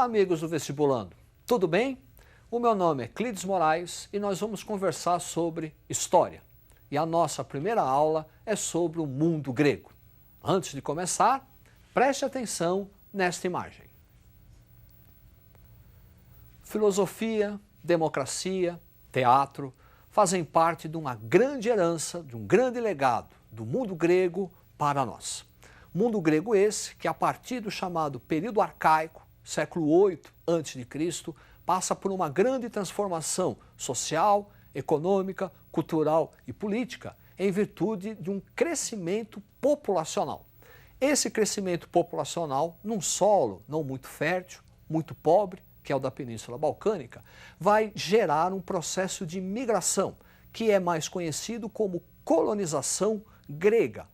amigos do Vestibulando, tudo bem? O meu nome é Clides Moraes e nós vamos conversar sobre história. E a nossa primeira aula é sobre o mundo grego. Antes de começar, preste atenção nesta imagem. Filosofia, democracia, teatro fazem parte de uma grande herança, de um grande legado do mundo grego para nós. Mundo grego esse que, a partir do chamado período arcaico, século VIII a.C., passa por uma grande transformação social, econômica, cultural e política em virtude de um crescimento populacional. Esse crescimento populacional, num solo não muito fértil, muito pobre, que é o da Península Balcânica, vai gerar um processo de migração, que é mais conhecido como colonização grega,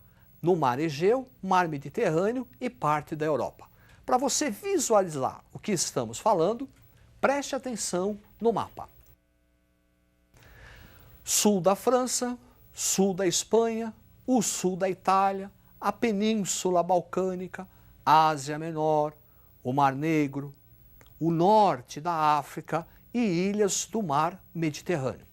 no Mar Egeu, Mar Mediterrâneo e parte da Europa. Para você visualizar o que estamos falando, preste atenção no mapa. Sul da França, sul da Espanha, o sul da Itália, a Península Balcânica, Ásia Menor, o Mar Negro, o norte da África e ilhas do Mar Mediterrâneo.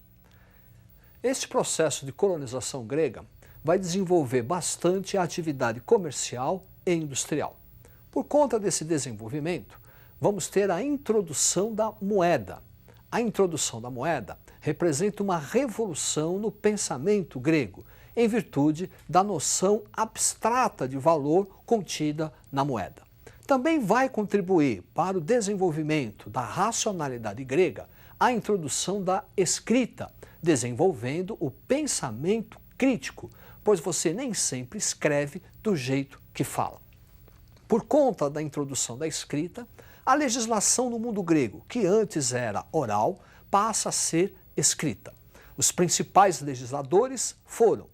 Este processo de colonização grega vai desenvolver bastante a atividade comercial e industrial. Por conta desse desenvolvimento, vamos ter a introdução da moeda. A introdução da moeda representa uma revolução no pensamento grego, em virtude da noção abstrata de valor contida na moeda. Também vai contribuir para o desenvolvimento da racionalidade grega a introdução da escrita, desenvolvendo o pensamento crítico, pois você nem sempre escreve do jeito que fala. Por conta da introdução da escrita, a legislação no mundo grego, que antes era oral, passa a ser escrita. Os principais legisladores foram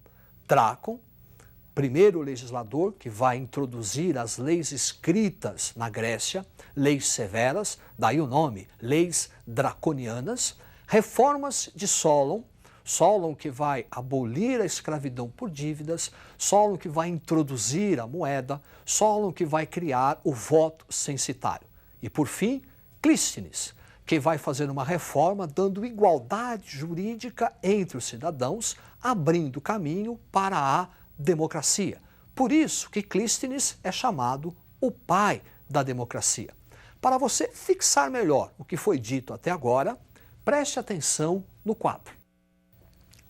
Drácon, primeiro legislador que vai introduzir as leis escritas na Grécia, leis severas, daí o nome, leis draconianas, reformas de Solon, Solon que vai abolir a escravidão por dívidas, Solon que vai introduzir a moeda, Solon que vai criar o voto censitário. E por fim, Clístenes, que vai fazer uma reforma dando igualdade jurídica entre os cidadãos, abrindo caminho para a democracia. Por isso que Clístenes é chamado o pai da democracia. Para você fixar melhor o que foi dito até agora, preste atenção no quadro.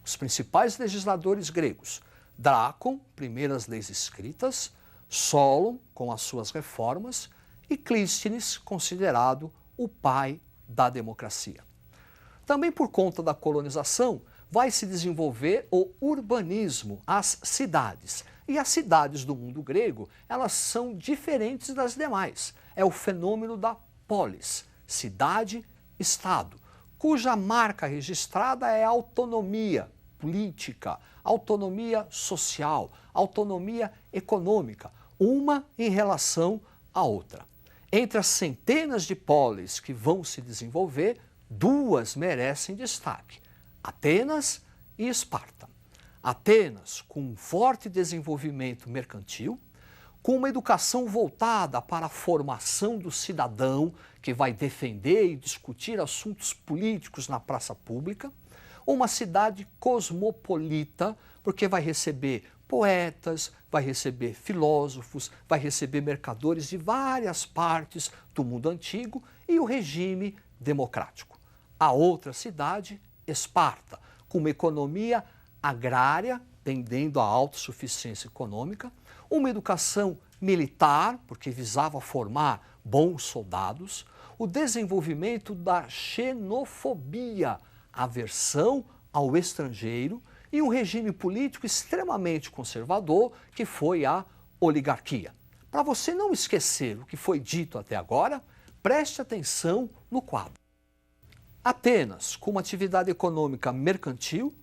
Os principais legisladores gregos: Drácon, primeiras leis escritas, Solon, com as suas reformas, e Clístenes, considerado o pai da democracia. Também por conta da colonização, vai se desenvolver o urbanismo, as cidades. E as cidades do mundo grego, elas são diferentes das demais. É o fenômeno da polis, cidade-estado, cuja marca registrada é a autonomia política, autonomia social, autonomia econômica, uma em relação à outra. Entre as centenas de polis que vão se desenvolver, duas merecem destaque: Atenas e Esparta. Atenas, com um forte desenvolvimento mercantil, com uma educação voltada para a formação do cidadão, que vai defender e discutir assuntos políticos na praça pública, uma cidade cosmopolita, porque vai receber poetas, vai receber filósofos, vai receber mercadores de várias partes do mundo antigo, e o regime democrático. A outra cidade, Esparta, com uma economia agrária, tendendo à autossuficiência econômica, uma educação militar, porque visava formar bons soldados, o desenvolvimento da xenofobia, aversão ao estrangeiro, e um regime político extremamente conservador, que foi a oligarquia. Para você não esquecer o que foi dito até agora, preste atenção no quadro. Atenas, com uma atividade econômica mercantil,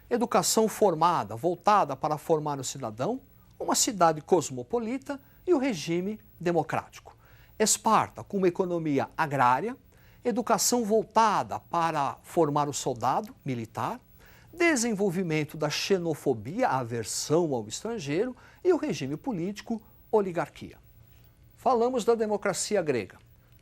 educação formada, voltada para formar o cidadão, uma cidade cosmopolita e o regime democrático. Esparta, com uma economia agrária, educação voltada para formar o soldado militar, desenvolvimento da xenofobia, a aversão ao estrangeiro, e o regime político, oligarquia. Falamos da democracia grega.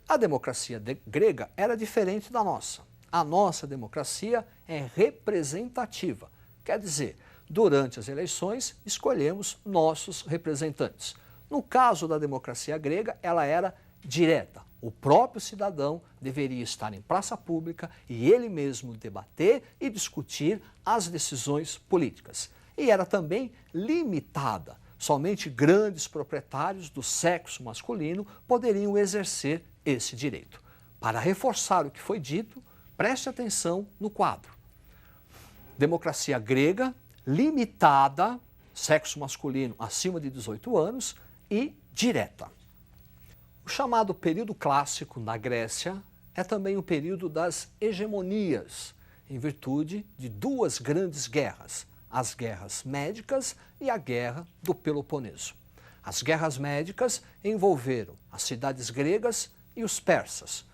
A democracia grega era diferente da nossa. A nossa democracia é representativa. Quer dizer, durante as eleições, escolhemos nossos representantes. No caso da democracia grega, ela era direta. O próprio cidadão deveria estar em praça pública e ele mesmo debater e discutir as decisões políticas. E era também limitada. Somente grandes proprietários do sexo masculino poderiam exercer esse direito. Para reforçar o que foi dito, preste atenção no quadro. Democracia grega, limitada, sexo masculino acima de 18 anos e direta. O chamado período clássico na Grécia é também o período das hegemonias, em virtude de duas grandes guerras, as guerras médicas e a guerra do Peloponeso. As guerras médicas envolveram as cidades gregas e os persas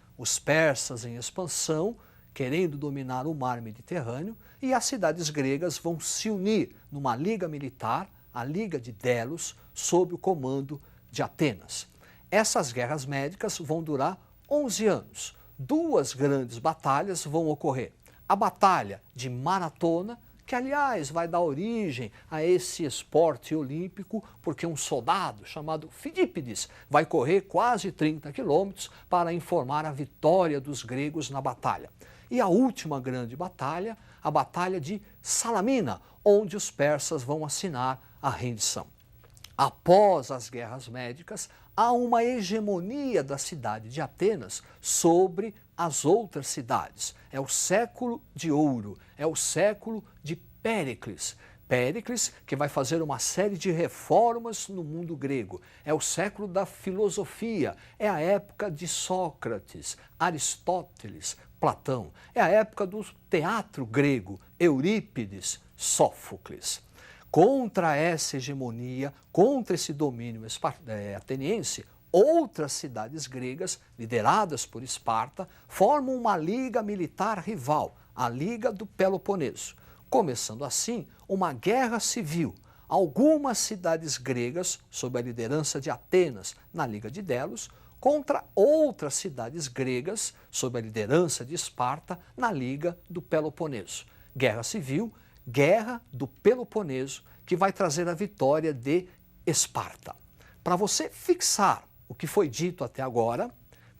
em expansão, querendo dominar o mar Mediterrâneo, e as cidades gregas vão se unir numa liga militar, a Liga de Delos, sob o comando de Atenas. Essas guerras médicas vão durar 11 anos. Duas grandes batalhas vão ocorrer. A Batalha de Maratona, que aliás vai dar origem a esse esporte olímpico, porque um soldado chamado Fidípides vai correr quase 30 quilômetros para informar a vitória dos gregos na batalha. E a última grande batalha, a Batalha de Salamina, onde os persas vão assinar a rendição. Após as guerras médicas, há uma hegemonia da cidade de Atenas sobre as outras cidades. É o século de ouro, é o século de Péricles. Péricles, que vai fazer uma série de reformas no mundo grego. É o século da filosofia, é a época de Sócrates, Aristóteles, Platão. É a época do teatro grego, Eurípides, Sófocles. Contra essa hegemonia, contra esse domínio ateniense, outras cidades gregas, lideradas por Esparta, formam uma liga militar rival, a Liga do Peloponeso. Começando assim uma guerra civil. Algumas cidades gregas, sob a liderança de Atenas, na Liga de Delos, contra outras cidades gregas, sob a liderança de Esparta, na Liga do Peloponeso. Guerra civil, Guerra do Peloponeso, que vai trazer a vitória de Esparta. Para você fixar o que foi dito até agora,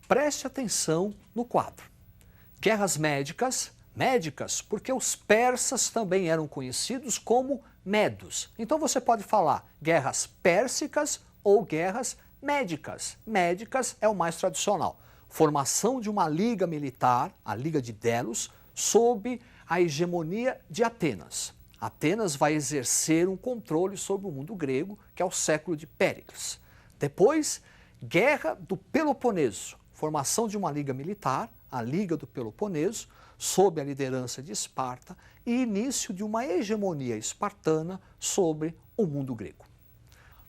preste atenção no quadro. Guerras médicas, porque os persas também eram conhecidos como medos. Então você pode falar guerras pérsicas ou guerras médicas. Médicas é o mais tradicional. Formação de uma liga militar, a Liga de Delos, sob a hegemonia de Atenas. Atenas vai exercer um controle sobre o mundo grego, que é o século de Péricles. Depois, Guerra do Peloponeso, formação de uma liga militar, a Liga do Peloponeso, sob a liderança de Esparta, e início de uma hegemonia espartana sobre o mundo grego.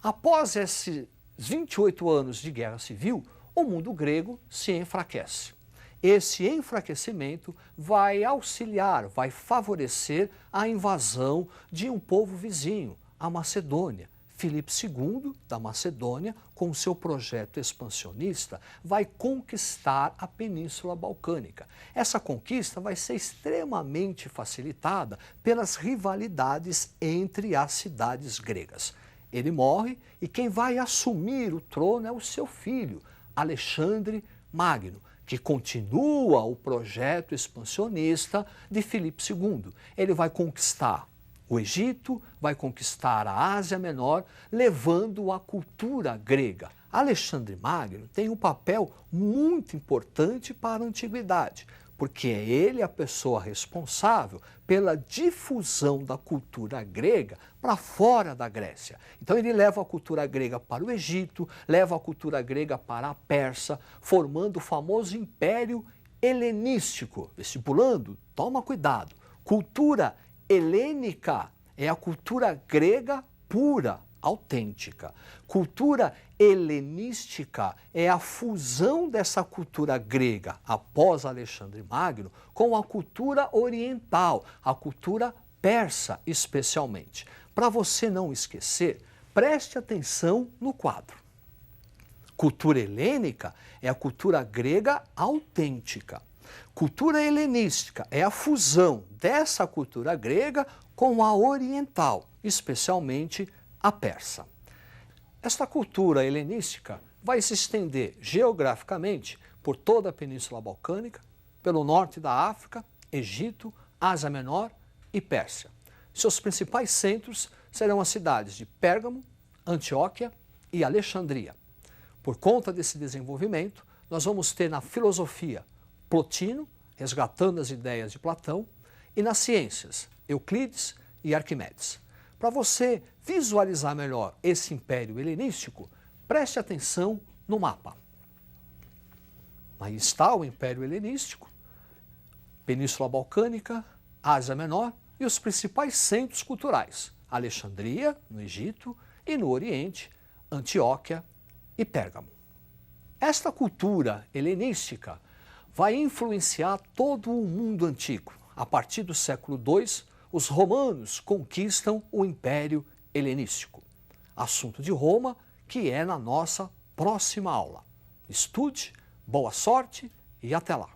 Após esses 28 anos de guerra civil, o mundo grego se enfraquece. Esse enfraquecimento vai auxiliar, vai favorecer a invasão de um povo vizinho, a Macedônia. Filipe II, da Macedônia, com seu projeto expansionista, vai conquistar a Península Balcânica. Essa conquista vai ser extremamente facilitada pelas rivalidades entre as cidades gregas. Ele morre e quem vai assumir o trono é o seu filho, Alexandre Magno, que continua o projeto expansionista de Filipe II. Ele vai conquistar o Egito, vai conquistar a Ásia Menor, levando a cultura grega. Alexandre Magno tem um papel muito importante para a antiguidade, porque é ele a pessoa responsável pela difusão da cultura grega para fora da Grécia. Então ele leva a cultura grega para o Egito, leva a cultura grega para a Pérsia, formando o famoso Império Helenístico. Vestibulando, toma cuidado. Cultura helênica é a cultura grega pura, autêntica. Cultura helenística é a fusão dessa cultura grega, após Alexandre Magno, com a cultura oriental, a cultura persa especialmente. Para você não esquecer, preste atenção no quadro. Cultura helênica é a cultura grega autêntica. Cultura helenística é a fusão dessa cultura grega com a oriental, especialmente a persa. Esta cultura helenística vai se estender geograficamente por toda a Península Balcânica, pelo norte da África, Egito, Ásia Menor e Pérsia. Seus principais centros serão as cidades de Pérgamo, Antioquia e Alexandria. Por conta desse desenvolvimento, nós vamos ter na filosofia Plotino, resgatando as ideias de Platão, e nas ciências Euclides e Arquimedes. Para você visualizar melhor esse império helenístico, preste atenção no mapa. Aí está o Império Helenístico, Península Balcânica, Ásia Menor e os principais centros culturais, Alexandria, no Egito, e no Oriente, Antioquia e Pérgamo. Esta cultura helenística vai influenciar todo o mundo antigo. A partir do século II, os romanos conquistam o Império Helenístico. Assunto de Roma, que é na nossa próxima aula. Estude, boa sorte e até lá!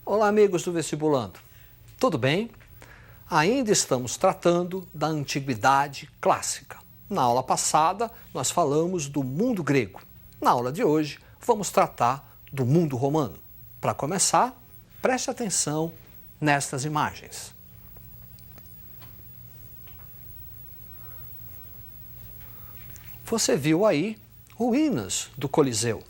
Olá, amigos do Vestibulando. Tudo bem? Ainda estamos tratando da Antiguidade Clássica. Na aula passada, nós falamos do mundo grego. Na aula de hoje, vamos tratar do mundo romano. Para começar, preste atenção nestas imagens. Você viu aí ruínas do Coliseu,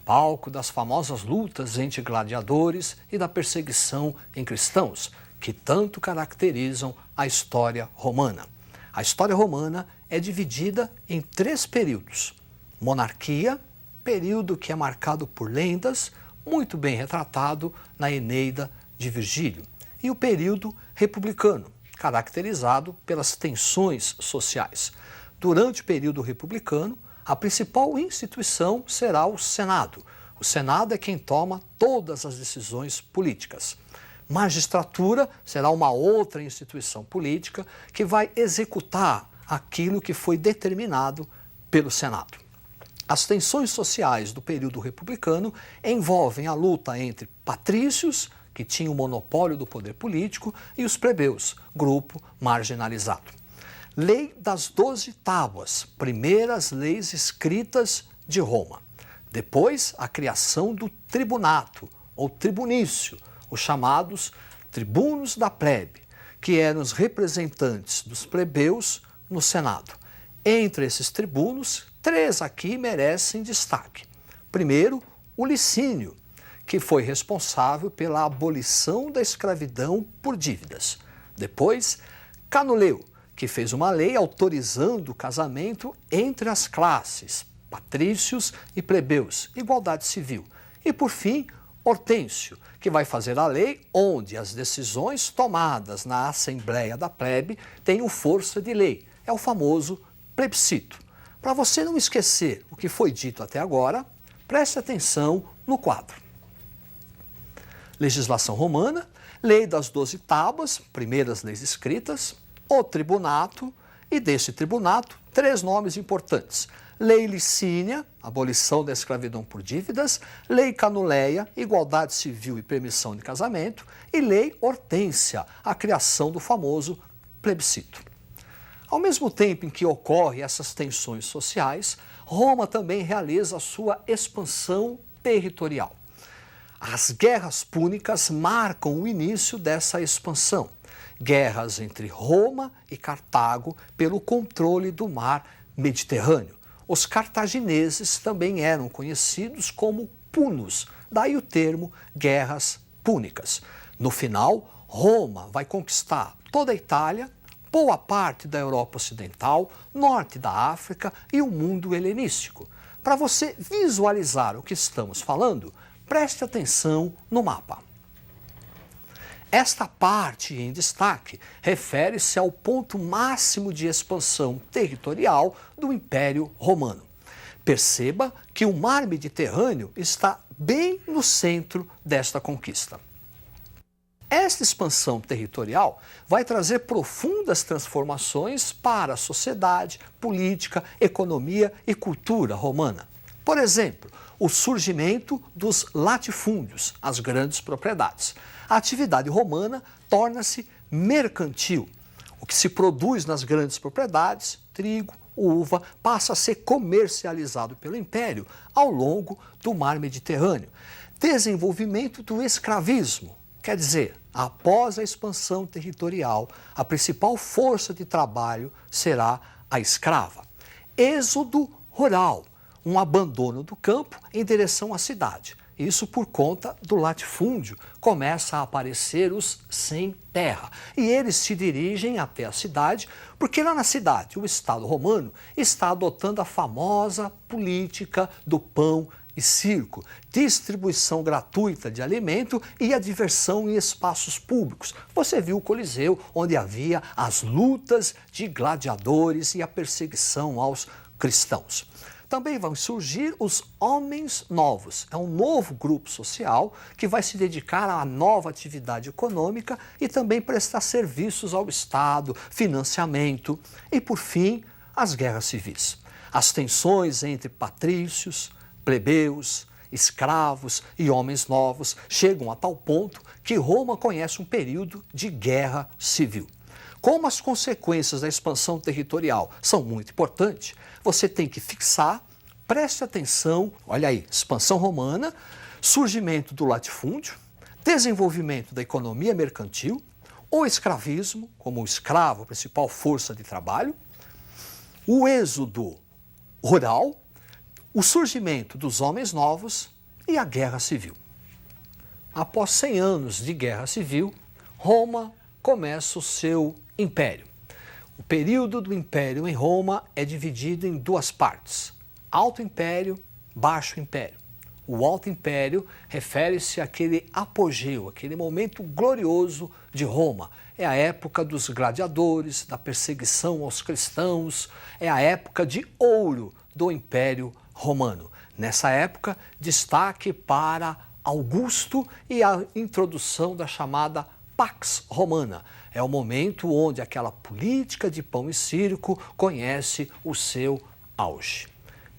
palco das famosas lutas entre gladiadores e da perseguição em cristãos, que tanto caracterizam a história romana. A história romana é dividida em 3 períodos. Monarquia, período que é marcado por lendas, muito bem retratado na Eneida de Virgílio. E o período republicano, caracterizado pelas tensões sociais. Durante o período republicano, a principal instituição será o Senado. O Senado é quem toma todas as decisões políticas. Magistratura será uma outra instituição política que vai executar aquilo que foi determinado pelo Senado. As tensões sociais do período republicano envolvem a luta entre patrícios, que tinham o monopólio do poder político, e os plebeus, grupo marginalizado. Lei das 12 Tábuas, primeiras leis escritas de Roma. Depois, a criação do tribunato, ou tribunício, os chamados tribunos da plebe, que eram os representantes dos plebeus no Senado. Entre esses tribunos, 3 aqui merecem destaque. Primeiro, o Licínio, que foi responsável pela abolição da escravidão por dívidas. Depois, Canuleu, que fez uma lei autorizando o casamento entre as classes, patrícios e plebeus, igualdade civil. E, por fim, Hortêncio, que vai fazer a lei onde as decisões tomadas na Assembleia da Plebe tenham força de lei. É o famoso plebiscito. Para você não esquecer o que foi dito até agora, preste atenção no quadro. Legislação romana, lei das 12 tábuas, primeiras leis escritas, o tribunato, e desse tribunato, 3 nomes importantes. Lei Licínia, abolição da escravidão por dívidas, Lei Canuleia, igualdade civil e permissão de casamento, e Lei Hortência, a criação do famoso plebiscito. Ao mesmo tempo em que ocorrem essas tensões sociais, Roma também realiza a sua expansão territorial. As guerras púnicas marcam o início dessa expansão. Guerras entre Roma e Cartago pelo controle do mar Mediterrâneo. Os cartagineses também eram conhecidos como punos, daí o termo guerras púnicas. No final, Roma vai conquistar toda a Itália, boa parte da Europa Ocidental, norte da África e o mundo helenístico. Para você visualizar o que estamos falando, preste atenção no mapa. Esta parte em destaque refere-se ao ponto máximo de expansão territorial do Império Romano. Perceba que o mar Mediterrâneo está bem no centro desta conquista. Esta expansão territorial vai trazer profundas transformações para a sociedade, política, economia e cultura romana. Por exemplo, o surgimento dos latifúndios, as grandes propriedades. A atividade romana torna-se mercantil. O que se produz nas grandes propriedades, trigo, uva, passa a ser comercializado pelo Império ao longo do mar Mediterrâneo. Desenvolvimento do escravismo. Quer dizer, após a expansão territorial, a principal força de trabalho será a escrava. Êxodo rural, um abandono do campo em direção à cidade. Isso por conta do latifúndio. Começa a aparecer os sem terra. E eles se dirigem até a cidade, porque lá na cidade o Estado romano está adotando a famosa política do pão e circo, distribuição gratuita de alimento e a diversão em espaços públicos. Você viu o Coliseu, onde havia as lutas de gladiadores e a perseguição aos cristãos. Também vão surgir os homens novos. É um novo grupo social que vai se dedicar à nova atividade econômica e também prestar serviços ao Estado, financiamento e, por fim, as guerras civis. As tensões entre patrícios, plebeus, escravos e homens novos chegam a tal ponto que Roma conhece um período de guerra civil. Como as consequências da expansão territorial são muito importantes, você tem que fixar, preste atenção, olha aí, expansão romana, surgimento do latifúndio, desenvolvimento da economia mercantil, o escravismo, como o escravo, a principal força de trabalho, o êxodo rural, o surgimento dos homens novos e a guerra civil. Após 100 anos de guerra civil, Roma começa o seu império. O período do império em Roma é dividido em duas partes: Alto Império, Baixo Império. O Alto Império refere-se àquele apogeu, aquele momento glorioso de Roma. É a época dos gladiadores, da perseguição aos cristãos, é a época de ouro do Império Romano. Nessa época, destaque para Augusto e a introdução da chamada Pax Romana. É o momento onde aquela política de pão e circo conhece o seu auge.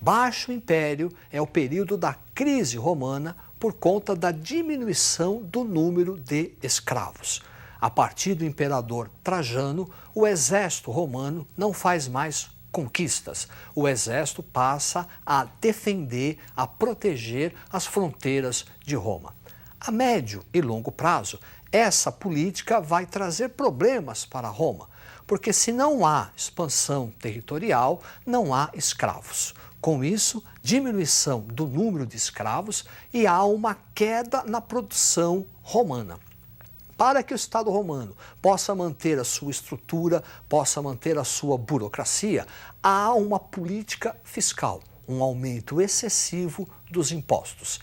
Baixo Império é o período da crise romana por conta da diminuição do número de escravos. A partir do imperador Trajano, o exército romano não faz mais conquistas. O exército passa a defender, a proteger as fronteiras de Roma. A médio e longo prazo, essa política vai trazer problemas para Roma, porque se não há expansão territorial, não há escravos. Com isso, diminuição do número de escravos e há uma queda na produção romana. Para que o Estado romano possa manter a sua estrutura, possa manter a sua burocracia, há uma política fiscal, um aumento excessivo dos impostos.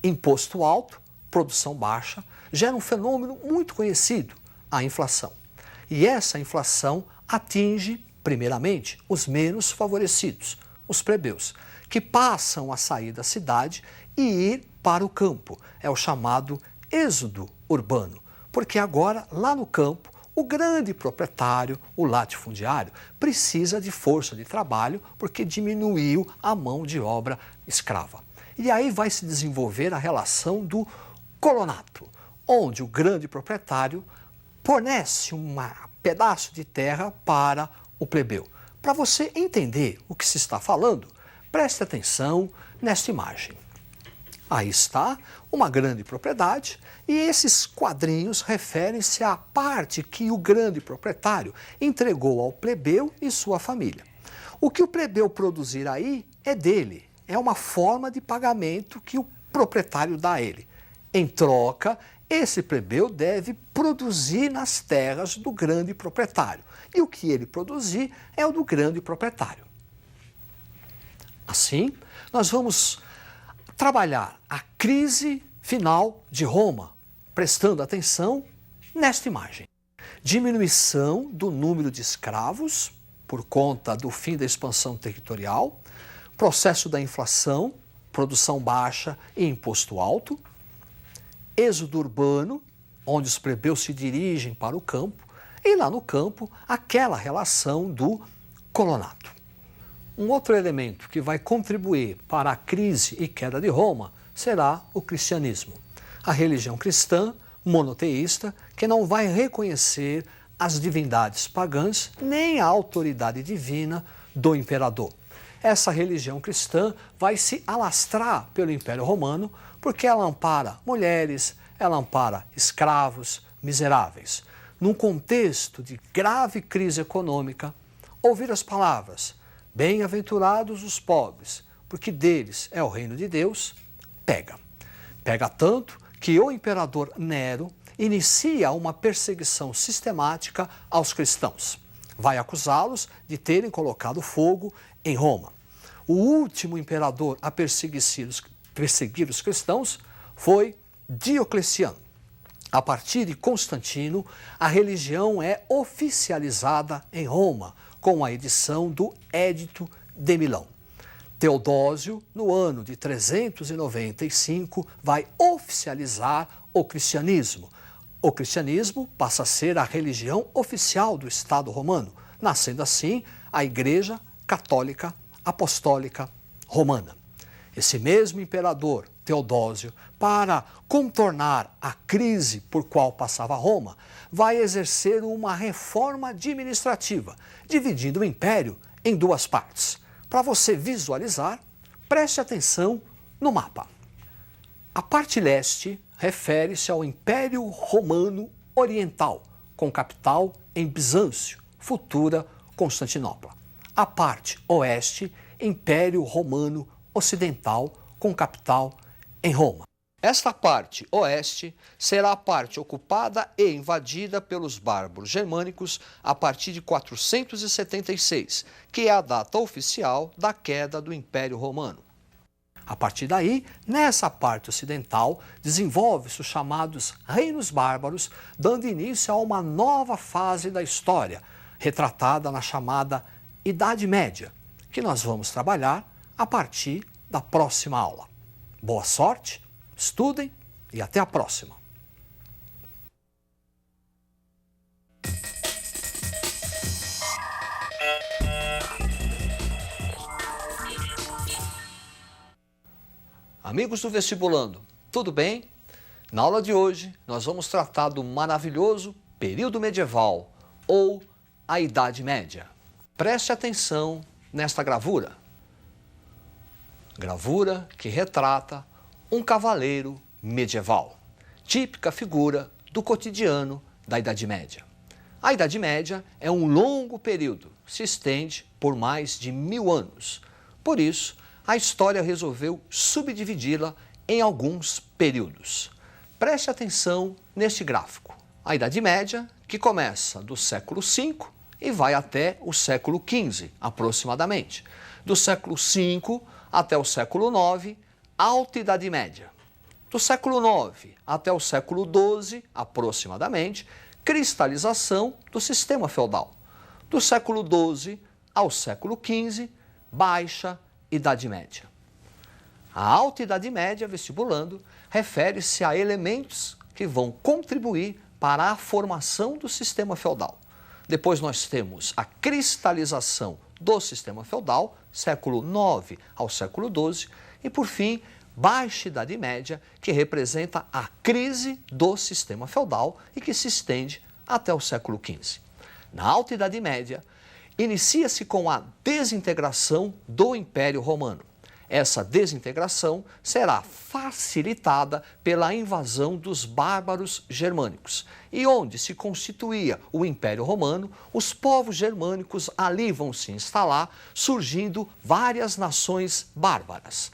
Imposto alto, produção baixa, gera um fenômeno muito conhecido, a inflação. E essa inflação atinge, primeiramente, os menos favorecidos, os plebeus, que passam a sair da cidade e ir para o campo. É o chamado êxodo urbano, porque agora, lá no campo, o grande proprietário, o latifundiário, precisa de força de trabalho porque diminuiu a mão de obra escrava. E aí vai se desenvolver a relação do colonato, onde o grande proprietário fornece um pedaço de terra para o plebeu. Para você entender o que se está falando, preste atenção nesta imagem. Aí está uma grande propriedade e esses quadrinhos referem-se à parte que o grande proprietário entregou ao plebeu e sua família. O que o plebeu produzir aí é dele, é uma forma de pagamento que o proprietário dá a ele. Em troca, esse plebeu deve produzir nas terras do grande proprietário. E o que ele produzir é o do grande proprietário. Assim, nós vamos trabalhar a crise final de Roma, prestando atenção nesta imagem. Diminuição do número de escravos por conta do fim da expansão territorial, processo da inflação, produção baixa e imposto alto, êxodo urbano, onde os plebeus se dirigem para o campo, e lá no campo, aquela relação do colonato. Um outro elemento que vai contribuir para a crise e queda de Roma será o cristianismo. A religião cristã, monoteísta, que não vai reconhecer as divindades pagãs nem a autoridade divina do imperador. Essa religião cristã vai se alastrar pelo Império Romano porque ela ampara mulheres, ela ampara escravos, miseráveis. Num contexto de grave crise econômica, ouvir as palavras "bem-aventurados os pobres, porque deles é o reino de Deus", pega. Pega tanto que o imperador Nero inicia uma perseguição sistemática aos cristãos. Vai acusá-los de terem colocado fogo em Roma. O último imperador a perseguir os cristãos foi Diocleciano. A partir de Constantino, a religião é oficializada em Roma, com a edição do Édito de Milão. Teodósio, no ano de 395, vai oficializar o cristianismo. O cristianismo passa a ser a religião oficial do Estado romano, nascendo assim a Igreja Católica Apostólica Romana. Esse mesmo imperador, Teodósio, para contornar a crise por qual passava Roma, vai exercer uma reforma administrativa, dividindo o império em duas partes. Para você visualizar, preste atenção no mapa. A parte leste refere-se ao Império Romano Oriental, com capital em Bizâncio, futura Constantinopla. A parte oeste, Império Romano Ocidental, com capital em Roma. Esta parte oeste será a parte ocupada e invadida pelos bárbaros germânicos a partir de 476, que é a data oficial da queda do Império Romano. A partir daí, nessa parte ocidental, desenvolve-se os chamados reinos bárbaros, dando início a uma nova fase da história, retratada na chamada Idade Média, que nós vamos trabalhar a partir da próxima aula. Boa sorte, estudem e até a próxima! Amigos do Vestibulando, tudo bem? Na aula de hoje, nós vamos tratar do maravilhoso período medieval ou a Idade Média. Preste atenção nesta gravura. Gravura que retrata um cavaleiro medieval, típica figura do cotidiano da Idade Média. A Idade Média é um longo período, se estende por mais de 1000 anos. Por isso, a história resolveu subdividi-la em alguns períodos. Preste atenção neste gráfico. A Idade Média, que começa do século V e vai até o século XV, aproximadamente. Do século V até o século IX, Alta Idade Média. Do século IX até o século XII, aproximadamente, cristalização do sistema feudal. Do século XII ao século XV, Baixa Idade Média. A Alta Idade Média, vestibulando, refere-se a elementos que vão contribuir para a formação do sistema feudal. Depois nós temos a cristalização do sistema feudal, século IX ao século XII, e por fim, Baixa Idade Média, que representa a crise do sistema feudal e que se estende até o século XV. Na Alta Idade Média, inicia-se com a desintegração do Império Romano. Essa desintegração será facilitada pela invasão dos bárbaros germânicos. E onde se constituía o Império Romano, os povos germânicos ali vão se instalar, surgindo várias nações bárbaras.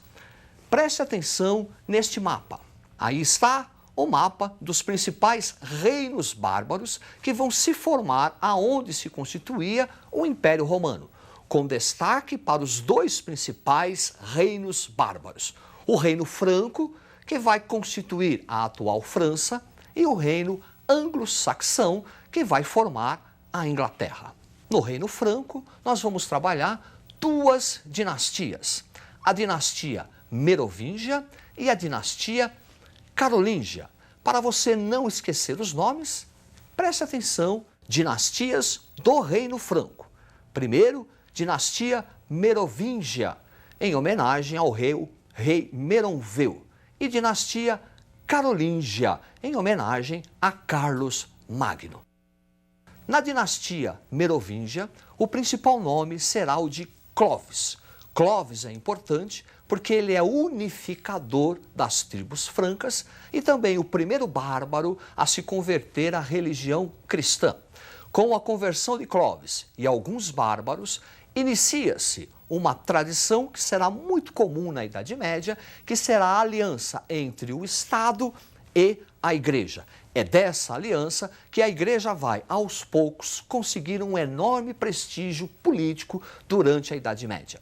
Preste atenção neste mapa. Aí está o mapa dos principais reinos bárbaros que vão se formar aonde se constituía o Império Romano, com destaque para os dois principais reinos bárbaros. O Reino Franco, que vai constituir a atual França, e o Reino Anglo-Saxão, que vai formar a Inglaterra. No Reino Franco, nós vamos trabalhar duas dinastias. a dinastia Merovingia e a dinastia Carolíngia. Para você não esquecer os nomes, preste atenção, dinastias do Reino Franco. Primeiro, dinastia Merovingia, em homenagem ao rei Meronveu, e dinastia Carolíngia, em homenagem a Carlos Magno. Na dinastia Merovingia, o principal nome será o de Clovis. Clovis é importante porque ele é unificador das tribos francas e também o primeiro bárbaro a se converter à religião cristã. Com a conversão de Clovis e alguns bárbaros, inicia-se uma tradição que será muito comum na Idade Média, que será a aliança entre o Estado e a Igreja. É dessa aliança que a Igreja vai, aos poucos, conseguir um enorme prestígio político durante a Idade Média.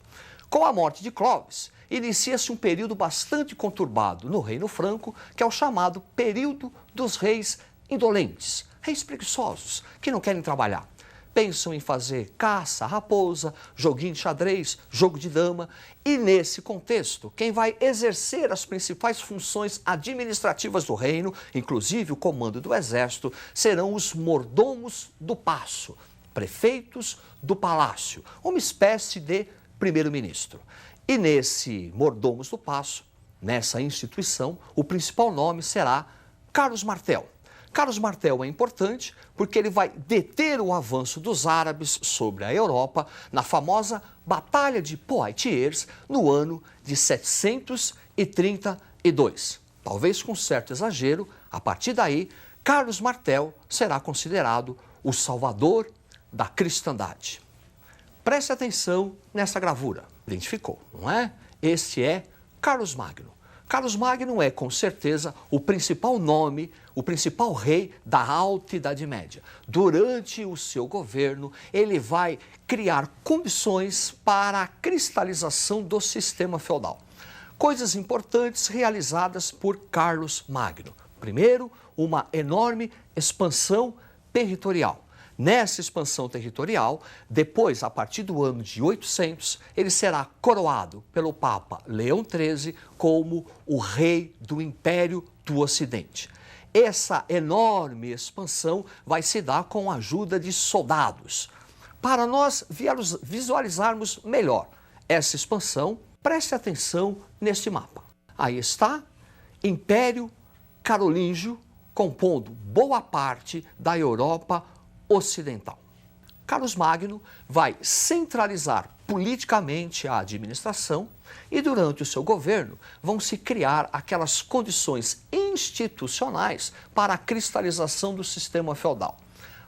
Com a morte de Clovis, inicia-se um período bastante conturbado no Reino Franco, que é o chamado período dos reis indolentes, reis preguiçosos, que não querem trabalhar. Pensam em fazer caça, raposa, joguinho de xadrez, jogo de dama. E nesse contexto, quem vai exercer as principais funções administrativas do reino, inclusive o comando do exército, serão os mordomos do paço, prefeitos do palácio, uma espécie de primeiro-ministro. E nesse mordomos do paço, nessa instituição, o principal nome será Carlos Martel. Carlos Martel é importante porque ele vai deter o avanço dos árabes sobre a Europa na famosa Batalha de Poitiers no ano de 732. Talvez com certo exagero, a partir daí, Carlos Martel será considerado o salvador da cristandade. Preste atenção nessa gravura. Identificou, não é? Este é Carlos Magno. Carlos Magno é, com certeza, o principal nome, o principal rei da Alta Idade Média. Durante o seu governo, ele vai criar condições para a cristalização do sistema feudal. Coisas importantes realizadas por Carlos Magno. Primeiro, uma enorme expansão territorial. Nessa expansão territorial, depois, a partir do ano de 800, ele será coroado pelo Papa Leão XIII como o rei do Império do Ocidente. Essa enorme expansão vai se dar com a ajuda de soldados. Para nós visualizarmos melhor essa expansão, preste atenção neste mapa. Aí está, Império Carolíngio, compondo boa parte da Europa Ocidental. Carlos Magno vai centralizar politicamente a administração e durante o seu governo vão se criar aquelas condições institucionais para a cristalização do sistema feudal.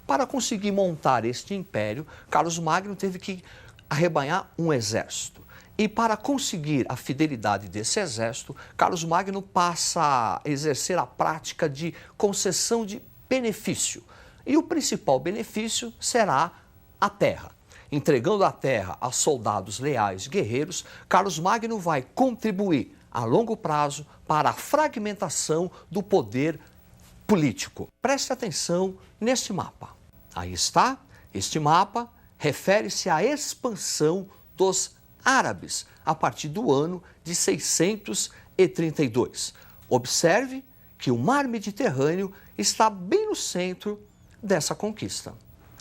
Para conseguir montar este império, Carlos Magno teve que arrebanhar um exército. E para conseguir a fidelidade desse exército, Carlos Magno passa a exercer a prática de concessão de benefício. E o principal benefício será a terra. Entregando a terra a soldados leais guerreiros, Carlos Magno vai contribuir a longo prazo para a fragmentação do poder político. Preste atenção neste mapa. Aí está, este mapa refere-se à expansão dos árabes a partir do ano de 632. Observe que o mar Mediterrâneo está bem no centro dessa conquista.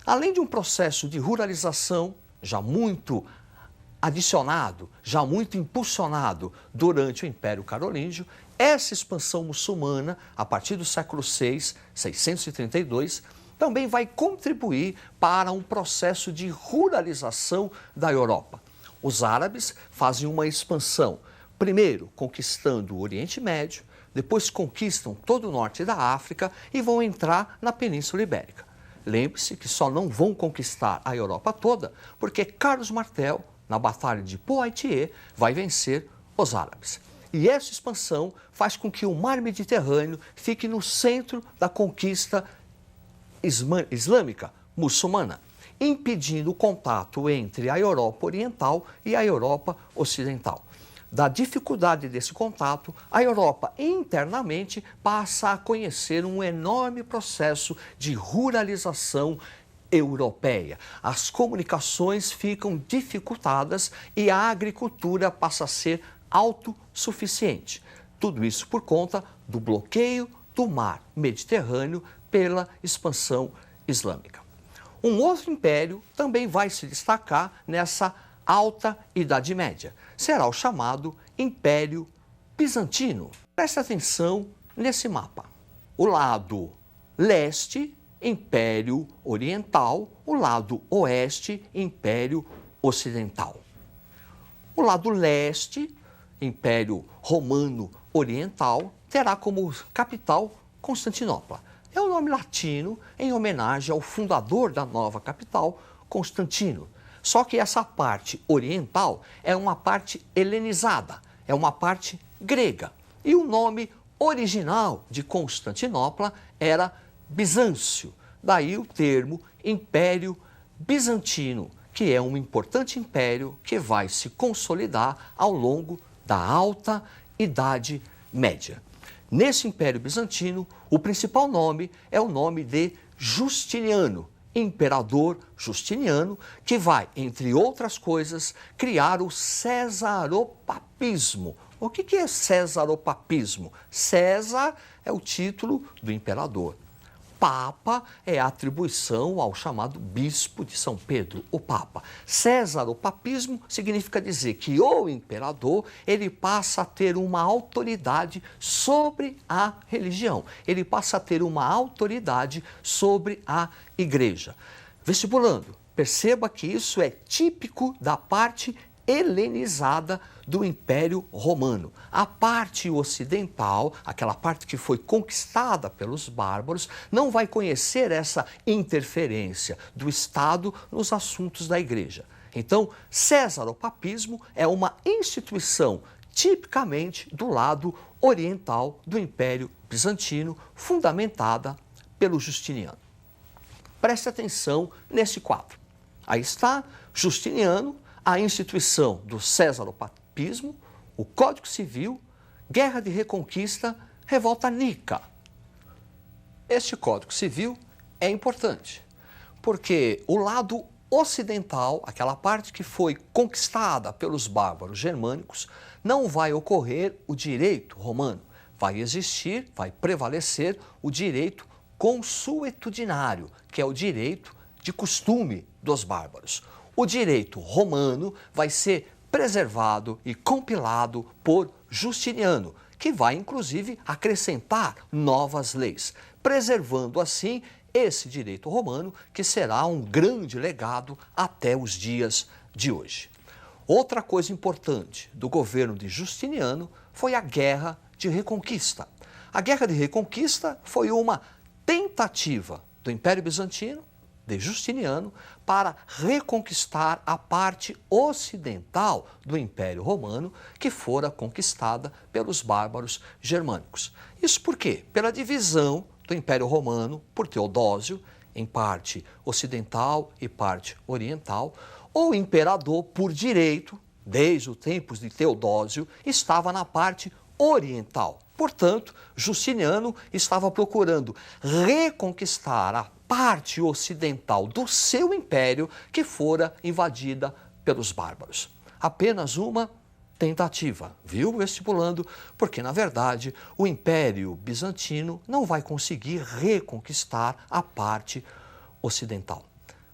Além de um processo de ruralização já muito adicionado, já muito impulsionado durante o Império Carolíngio, essa expansão muçulmana, a partir do século VI, 632, também vai contribuir para um processo de ruralização da Europa. Os árabes fazem uma expansão, primeiro conquistando o Oriente Médio, depois conquistam todo o norte da África e vão entrar na Península Ibérica. Lembre-se que só não vão conquistar a Europa toda porque Carlos Martel, na Batalha de Poitiers, vai vencer os árabes. E essa expansão faz com que o mar Mediterrâneo fique no centro da conquista islâmica muçulmana, impedindo o contato entre a Europa Oriental e a Europa Ocidental. Da dificuldade desse contato, a Europa internamente passa a conhecer um enorme processo de ruralização europeia. As comunicações ficam dificultadas e a agricultura passa a ser autossuficiente. Tudo isso por conta do bloqueio do mar Mediterrâneo pela expansão islâmica. Um outro império também vai se destacar nessa alta Idade Média. Será o chamado Império Bizantino. Preste atenção nesse mapa. O lado leste, Império Oriental, o lado oeste, Império Ocidental. O lado leste, Império Romano Oriental, terá como capital Constantinopla. É o nome latino em homenagem ao fundador da nova capital, Constantino. Só que essa parte oriental é uma parte helenizada, é uma parte grega. E o nome original de Constantinopla era Bizâncio. Daí o termo Império Bizantino, que é um importante império que vai se consolidar ao longo da Alta Idade Média. Nesse Império Bizantino, o principal nome é o nome de Justiniano, imperador Justiniano, que vai, entre outras coisas, criar o cesaropapismo. O que é cesaropapismo? César é o título do imperador. Papa é a atribuição ao chamado bispo de São Pedro, o Papa. Cesaropapismo significa dizer que o imperador ele passa a ter uma autoridade sobre a religião. Ele passa a ter uma autoridade sobre a igreja. Vestibulando, perceba que isso é típico da parte helenizada do Império Romano. A parte ocidental, aquela parte que foi conquistada pelos bárbaros, não vai conhecer essa interferência do Estado nos assuntos da Igreja. Então, cesaropapismo é uma instituição tipicamente do lado oriental do Império Bizantino, fundamentada pelo Justiniano. Preste atenção nesse quadro. Aí está Justiniano, a instituição do cesaropapismo, o Código Civil, Guerra de Reconquista, Revolta Nica. Este Código Civil é importante, porque o lado ocidental, aquela parte que foi conquistada pelos bárbaros germânicos, não vai ocorrer o direito romano. Vai existir, vai prevalecer o direito consuetudinário, que é o direito de costume dos bárbaros. O direito romano vai ser preservado e compilado por Justiniano, que vai inclusive acrescentar novas leis, preservando assim esse direito romano que será um grande legado até os dias de hoje. Outra coisa importante do governo de Justiniano foi a Guerra de Reconquista. A Guerra de Reconquista foi uma tentativa do Império Bizantino, de Justiniano, para reconquistar a parte ocidental do Império Romano, que fora conquistada pelos bárbaros germânicos. Isso por quê? Pela divisão do Império Romano por Teodósio, em parte ocidental e parte oriental. O imperador, por direito, desde os tempos de Teodósio, estava na parte oriental. Portanto, Justiniano estava procurando reconquistar a parte ocidental do seu império que fora invadida pelos bárbaros. Apenas uma tentativa, viu, vestibulando? Porque, na verdade, o Império Bizantino não vai conseguir reconquistar a parte ocidental.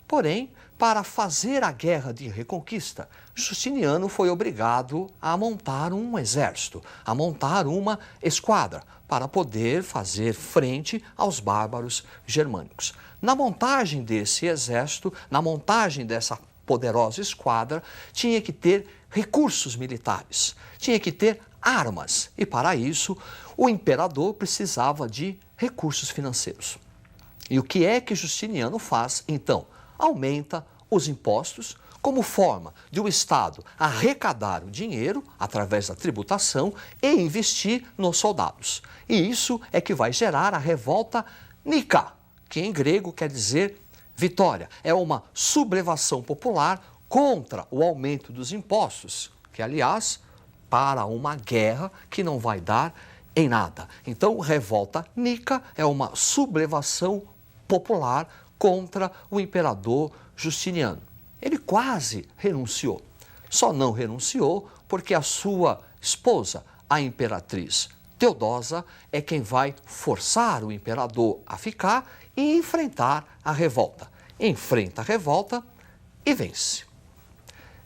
Porém, para fazer a guerra de reconquista, Justiniano foi obrigado a montar um exército, a montar uma esquadra, para poder fazer frente aos bárbaros germânicos. Na montagem desse exército, na montagem dessa poderosa esquadra, tinha que ter recursos militares, tinha que ter armas, e para isso o imperador precisava de recursos financeiros. E o que é que Justiniano faz, então? Aumenta os impostos como forma de o Estado arrecadar o dinheiro através da tributação e investir nos soldados. E isso é que vai gerar a revolta Nica, que em grego quer dizer vitória. É uma sublevação popular contra o aumento dos impostos, que, aliás, para uma guerra que não vai dar em nada. Então, revolta Nica é uma sublevação popular contra o imperador Justiniano. Ele quase renunciou. Só não renunciou porque a sua esposa, a imperatriz Teodosa, é quem vai forçar o imperador a ficar e enfrentar a revolta. Enfrenta a revolta e vence.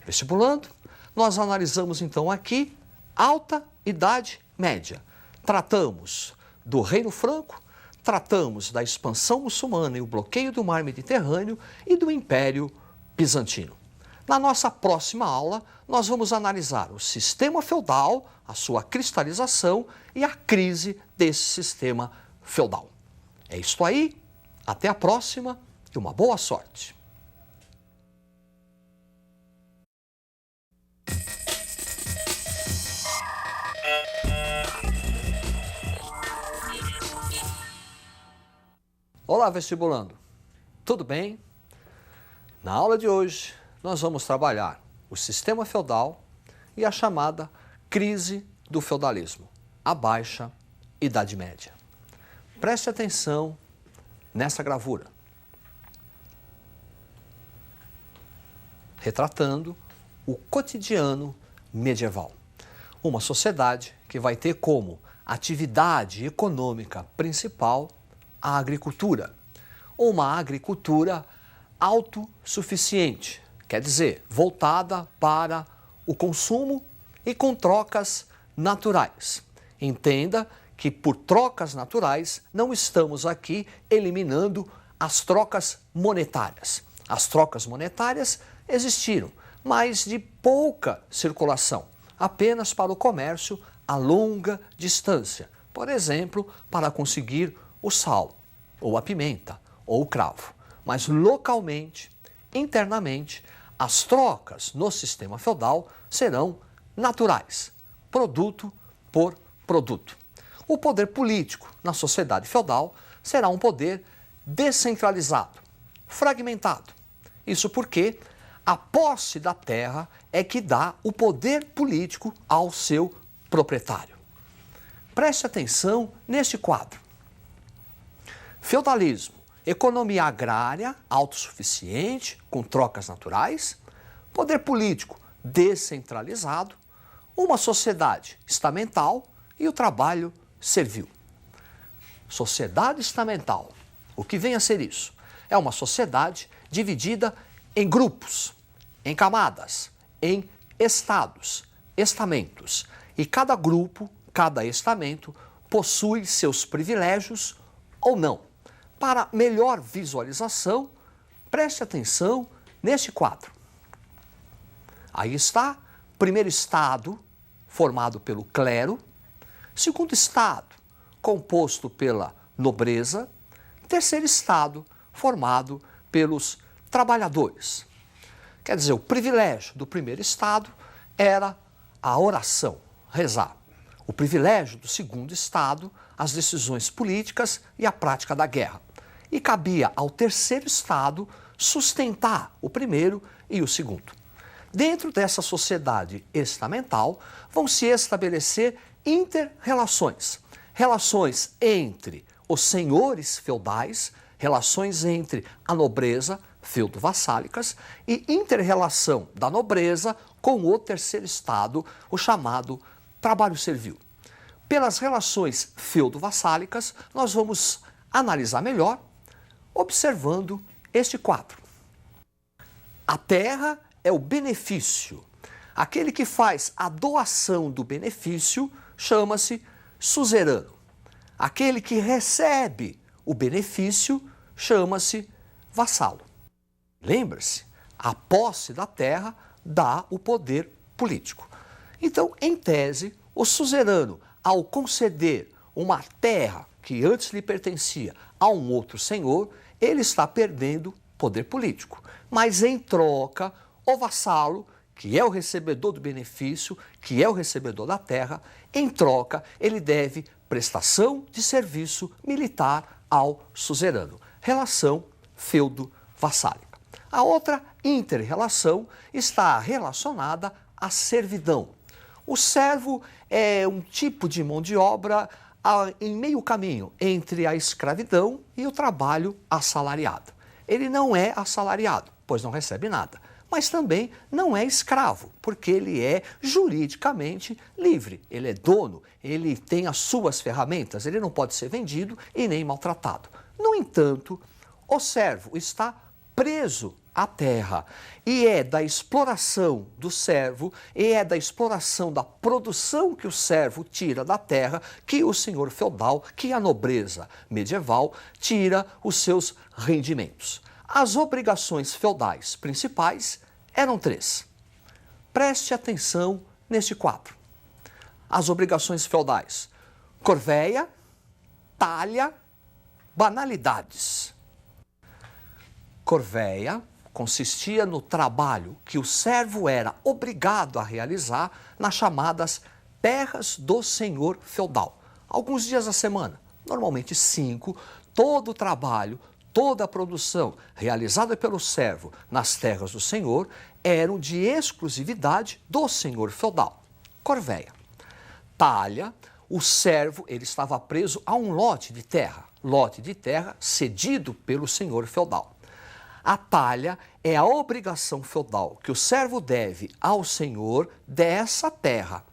Vestibulando, nós analisamos então aqui Alta Idade Média. Tratamos do Reino Franco, tratamos da expansão muçulmana e o bloqueio do mar Mediterrâneo e do Império Bizantino. Na nossa próxima aula, nós vamos analisar o sistema feudal, a sua cristalização e a crise desse sistema feudal. É isto aí, até a próxima e uma boa sorte! Olá, vestibulando! Tudo bem? Na aula de hoje, nós vamos trabalhar o sistema feudal e a chamada crise do feudalismo, a Baixa Idade Média. Preste atenção nessa gravura, retratando o cotidiano medieval. Uma sociedade que vai ter como atividade econômica principal a agricultura. Uma agricultura autossuficiente, quer dizer, voltada para o consumo e com trocas naturais. Entenda que por trocas naturais não estamos aqui eliminando as trocas monetárias. As trocas monetárias existiram, mas de pouca circulação, apenas para o comércio a longa distância. Por exemplo, para conseguir o sal, ou a pimenta, ou o cravo. Mas localmente, internamente, as trocas no sistema feudal serão naturais, produto por produto. O poder político na sociedade feudal será um poder descentralizado, fragmentado. Isso porque a posse da terra é que dá o poder político ao seu proprietário. Preste atenção neste quadro. Feudalismo, economia agrária autossuficiente, com trocas naturais, poder político descentralizado, uma sociedade estamental e o trabalho servil. Sociedade estamental, o que vem a ser isso? É uma sociedade dividida em grupos, em camadas, em estados, estamentos. E cada grupo, cada estamento, possui seus privilégios ou não. Para melhor visualização, preste atenção neste quadro. Aí está, primeiro estado, formado pelo clero, segundo estado, composto pela nobreza, terceiro estado, formado pelos trabalhadores. Quer dizer, o privilégio do primeiro estado era a oração, rezar. O privilégio do segundo estado, as decisões políticas e a prática da guerra. E cabia ao terceiro estado sustentar o primeiro e o segundo. Dentro dessa sociedade estamental vão se estabelecer inter-relações. Relações entre os senhores feudais, relações entre a nobreza, feudo-vassálicas, e inter-relação da nobreza com o terceiro estado, o chamado trabalho servil. Pelas relações feudo-vassálicas, nós vamos analisar melhor observando este quadro. A terra é o benefício. Aquele que faz a doação do benefício chama-se suzerano. Aquele que recebe o benefício chama-se vassalo. Lembre-se, a posse da terra dá o poder político. Então, em tese, o suzerano, ao conceder uma terra que antes lhe pertencia a um outro senhor, ele está perdendo poder político. Mas em troca, o vassalo, que é o recebedor do benefício, que é o recebedor da terra, em troca, ele deve prestação de serviço militar ao suzerano. Relação feudo-vassálica. A outra inter-relação está relacionada à servidão. O servo é um tipo de mão de obra em meio caminho entre a escravidão e o trabalho assalariado. ele não é assalariado, pois não recebe nada. Mas também não é escravo, porque ele é juridicamente livre. Ele é dono, ele tem as suas ferramentas, ele não pode ser vendido e nem maltratado. No entanto, o servo está preso à terra e é da exploração do servo, e é da exploração da produção que o servo tira da terra que o senhor feudal, que a nobreza medieval tira os seus rendimentos. As obrigações feudais principais eram 3. Preste atenção neste quadro. As obrigações feudais: corveia, talha, banalidades. Corveia consistia no trabalho que o servo era obrigado a realizar nas chamadas terras do senhor feudal. Alguns dias a semana, normalmente 5, todo o trabalho, toda a produção realizada pelo servo nas terras do senhor eram de exclusividade do senhor feudal. Corveia. Talha, o servo ele estava preso a um lote de terra cedido pelo senhor feudal. A talha é a obrigação feudal que o servo deve ao senhor dessa terra.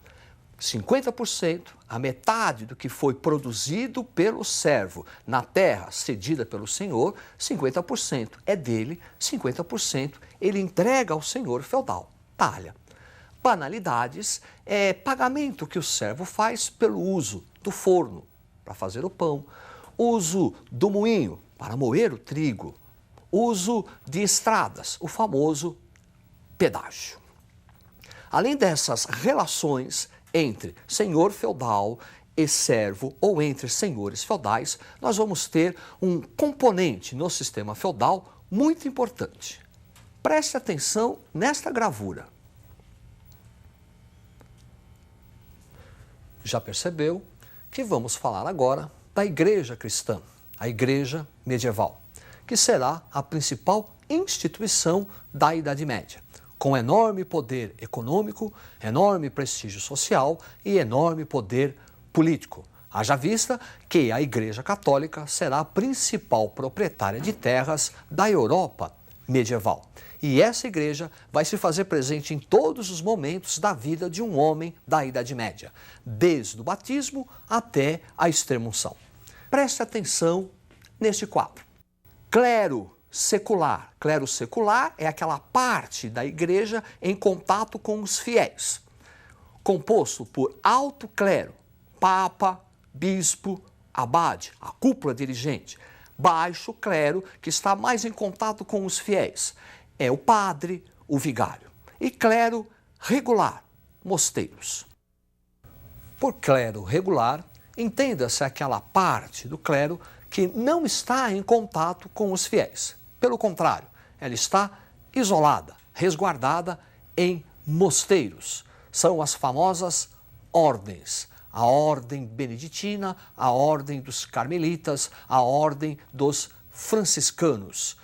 50%, a metade do que foi produzido pelo servo na terra cedida pelo senhor, 50% é dele, 50% ele entrega ao senhor feudal. Talha. Banalidades é pagamento que o servo faz pelo uso do forno para fazer o pão, uso do moinho para moer o trigo, uso de estradas, o famoso pedágio. Além dessas relações entre senhor feudal e servo ou entre senhores feudais, nós vamos ter um componente no sistema feudal muito importante. Preste atenção nesta gravura. Já percebeu que vamos falar agora da igreja cristã, a igreja medieval, que será a principal instituição da Idade Média, com enorme poder econômico, enorme prestígio social e enorme poder político. Haja vista que a Igreja Católica será a principal proprietária de terras da Europa medieval. E essa igreja vai se fazer presente em todos os momentos da vida de um homem da Idade Média, desde o batismo até a extrema-unção. Preste atenção neste quadro. Clero secular. Clero secular é aquela parte da igreja em contato com os fiéis, composto por alto clero, papa, bispo, abade, a cúpula dirigente. Baixo clero, que está mais em contato com os fiéis, é o padre, o vigário. E clero regular, mosteiros. Por clero regular, entenda-se aquela parte do clero que não está em contato com os fiéis. Pelo contrário, ela está isolada, resguardada em mosteiros. São as famosas ordens. A ordem beneditina, a ordem dos carmelitas, a ordem dos franciscanos.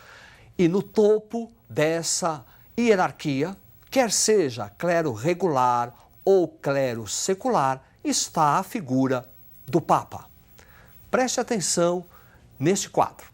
E no topo dessa hierarquia, quer seja clero regular ou clero secular, está a figura do Papa. Preste atenção neste quadro.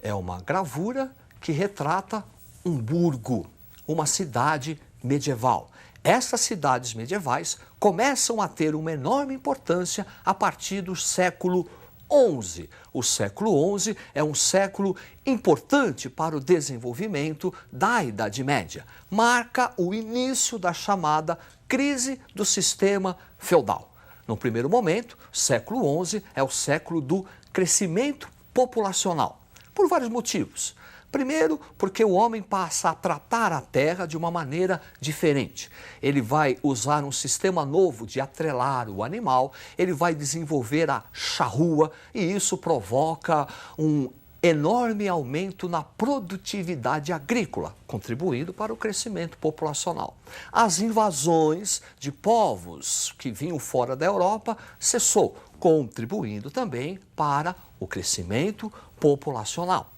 É uma gravura que retrata um burgo, uma cidade medieval. Essas cidades medievais começam a ter uma enorme importância a partir do século XI. O século XI é um século importante para o desenvolvimento da Idade Média. Marca o início da chamada crise do sistema feudal. No primeiro momento, século XI é o século do crescimento populacional, por vários motivos. Primeiro, porque o homem passa a tratar a terra de uma maneira diferente. Ele vai usar um sistema novo de atrelar o animal, ele vai desenvolver a charrua e isso provoca um enorme aumento na produtividade agrícola, contribuindo para o crescimento populacional. As invasões de povos que vinham fora da Europa cessou, contribuindo também para o crescimento populacional.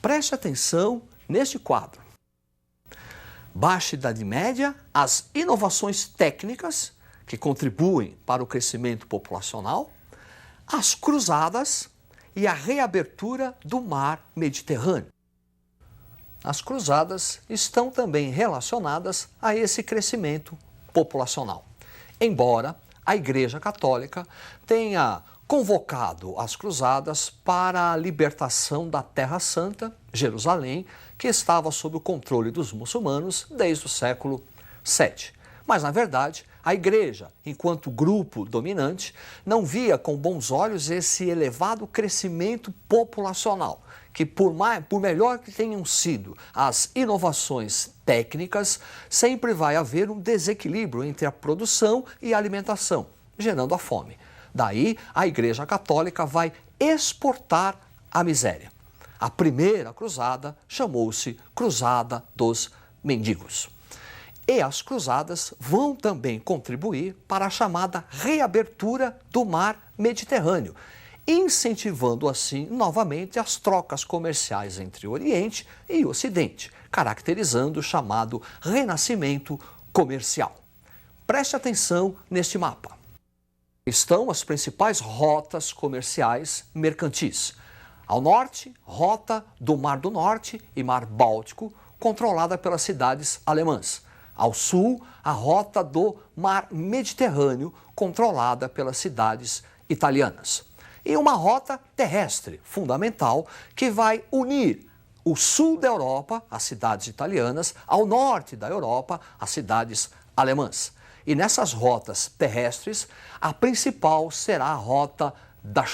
Preste atenção neste quadro. Baixa Idade Média, as inovações técnicas que contribuem para o crescimento populacional, as cruzadas e a reabertura do mar Mediterrâneo. As cruzadas estão também relacionadas a esse crescimento populacional. Embora a Igreja Católica tenha convocado as cruzadas para a libertação da Terra Santa, Jerusalém, que estava sob o controle dos muçulmanos desde o século VII. Mas, na verdade, a Igreja, enquanto grupo dominante, não via com bons olhos esse elevado crescimento populacional, que por melhor que tenham sido as inovações técnicas, sempre vai haver um desequilíbrio entre a produção e a alimentação, gerando a fome. Daí, a Igreja Católica vai exportar a miséria. A primeira cruzada chamou-se Cruzada dos Mendigos. E as cruzadas vão também contribuir para a chamada reabertura do mar Mediterrâneo, incentivando assim novamente as trocas comerciais entre o Oriente e o Ocidente, caracterizando o chamado renascimento comercial. Preste atenção neste mapa. Estão as principais rotas comerciais mercantis. Ao norte, rota do Mar do Norte e Mar Báltico, controlada pelas cidades alemãs. Ao sul, a rota do Mar Mediterrâneo, controlada pelas cidades italianas. E uma rota terrestre fundamental que vai unir o sul da Europa, as cidades italianas, ao norte da Europa, as cidades alemãs. E nessas rotas terrestres, a principal será a rota da